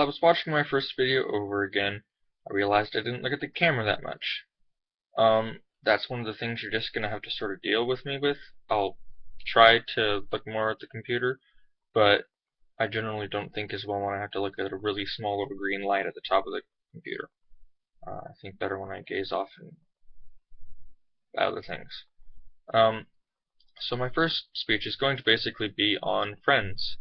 While I was watching my first video over again, I realized I didn't look at the camera that much. That's one of the things you're just gonna have to sort of deal with me with. I'll try to look more at the computer, but I generally don't think as well when I have to look at a really small little green light at the top of the computer. I think better when I gaze off and at other things. So my first speech is going to basically be on friends.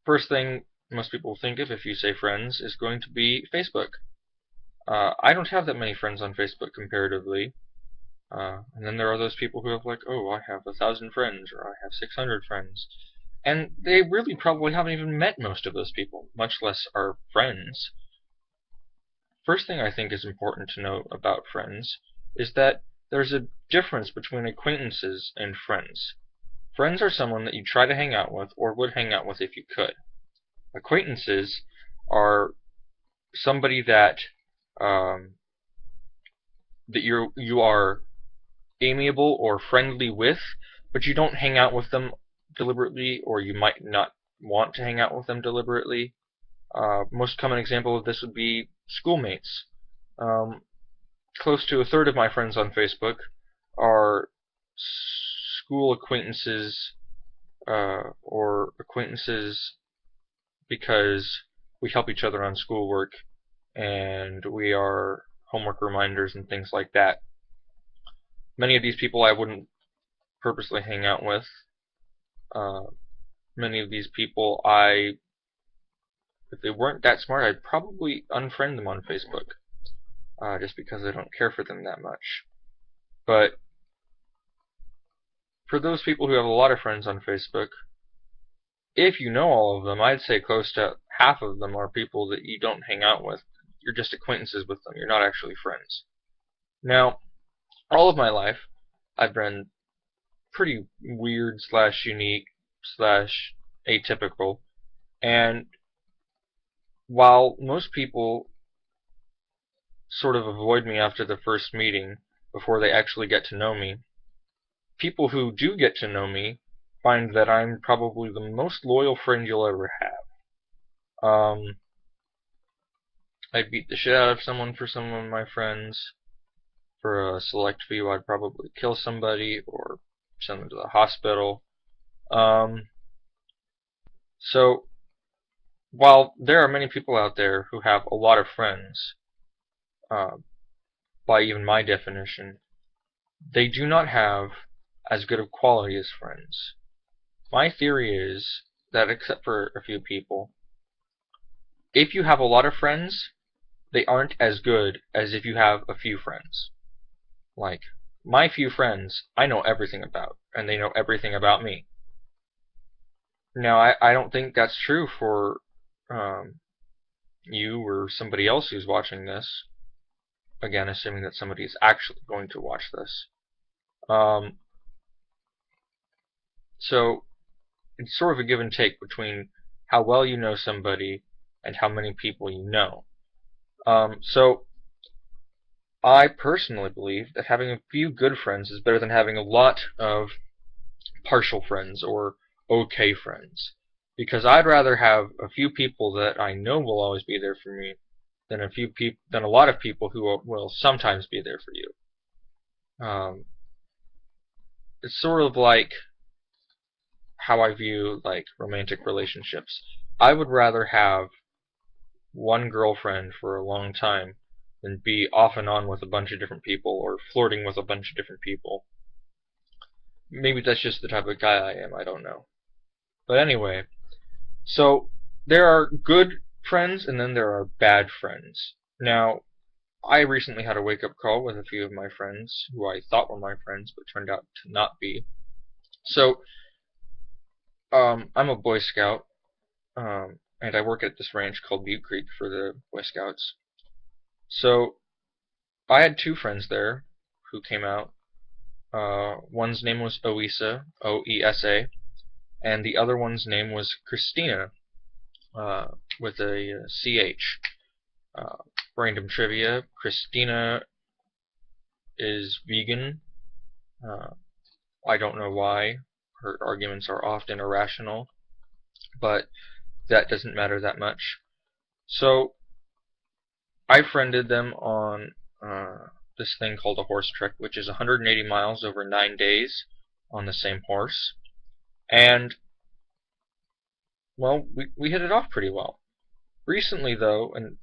First thing most people think of if you say friends is going to be Facebook. I don't have that many friends on Facebook comparatively. And then there are those people who have like, oh, I have 1,000 friends, or I have 600 friends. And they really probably haven't even met most of those people, much less are friends. First thing I think is important to know about friends is that there's a difference between acquaintances and friends. Friends are someone that you try to hang out with or would hang out with if you could. Acquaintances are somebody that you are amiable or friendly with, but you don't hang out with them deliberately, or you might not want to hang out with them deliberately. Most common example of this would be schoolmates. Close to a third of my friends on Facebook are school acquaintances, or acquaintances because we help each other on schoolwork and we are homework reminders and things like that. Many of these people I wouldn't purposely hang out with. Many of these people if they weren't that smart, I'd probably unfriend them on Facebook, just because I don't care for them that much. But for those people who have a lot of friends on Facebook, if you know all of them, I'd say close to half of them are people that you don't hang out with. You're just acquaintances with them. You're not actually friends. Now, all of my life, I've been pretty weird / unique / atypical, and while most people sort of avoid me after the first meeting before they actually get to know me, people who do get to know me find that I'm probably the most loyal friend you'll ever have. I'd beat the shit out of someone for some of my friends. For a select few, I'd probably kill somebody or send them to the hospital. So, while there are many people out there who have a lot of friends, by even my definition, they do not have as good of quality as friends. My theory is that, except for a few people, if you have a lot of friends, they aren't as good as if you have a few friends. Like, my few friends, I know everything about, and they know everything about me. Now, I don't think that's true for you or somebody else who's watching this. Again, assuming that somebody is actually going to watch this. So, it's sort of a give and take between how well you know somebody and how many people you know. So, I personally believe that having a few good friends is better than having a lot of partial friends or okay friends. Because I'd rather have a few people that I know will always be there for me than a lot of people who will sometimes be there for you. It's sort of like how I view like romantic relationships. I would rather have one girlfriend for a long time than be off and on with a bunch of different people or flirting with a bunch of different people. Maybe that's just the type of guy I am, I don't know. But anyway, so there are good friends and then there are bad friends. Now, I recently had a wake-up call with a few of my friends who I thought were my friends but turned out to not be. So, I'm a Boy Scout, and I work at this ranch called Butte Creek for the Boy Scouts. So, I had two friends there who came out. One's name was Oesa, O-E-S-A, and the other one's name was Christina, with a C-H. Random trivia, Christina is vegan. I don't know why. Her arguments are often irrational, but that doesn't matter that much. So I friended them on this thing called a horse trek, which is 180 miles over 9 days on the same horse. And, well, we hit it off pretty well. Recently, though, and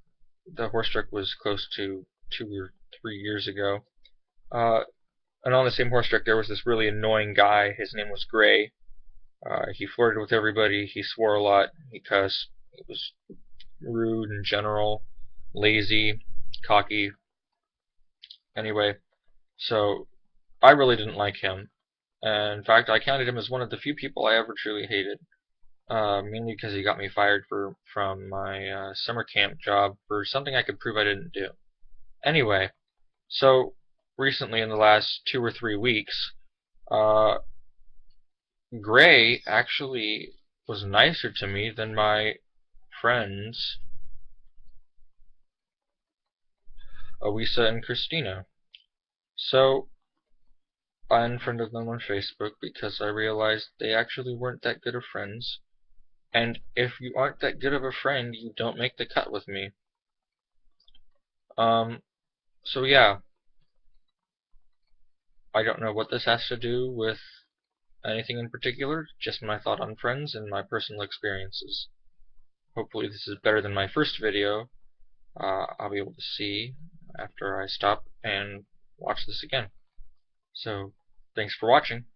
the horse trek was close to 2 or 3 years ago, and on the same horse trek there was this really annoying guy. His name was Gray. He flirted with everybody, he swore a lot, he cussed, he was rude in general, lazy, cocky. Anyway, so I really didn't like him. And in fact, I counted him as one of the few people I ever truly hated. Mainly because he got me fired from my summer camp job for something I could prove I didn't do. Anyway, so recently in the last 2 or 3 weeks, uh, Gray actually was nicer to me than my friends Awisa and Christina. So I unfriended them on Facebook because I realized they actually weren't that good of friends. And if you aren't that good of a friend, you don't make the cut with me. So yeah, I don't know what this has to do with anything in particular, just my thought on friends and my personal experiences. Hopefully this is better than my first video. I'll be able to see after I stop and watch this again. So, thanks for watching.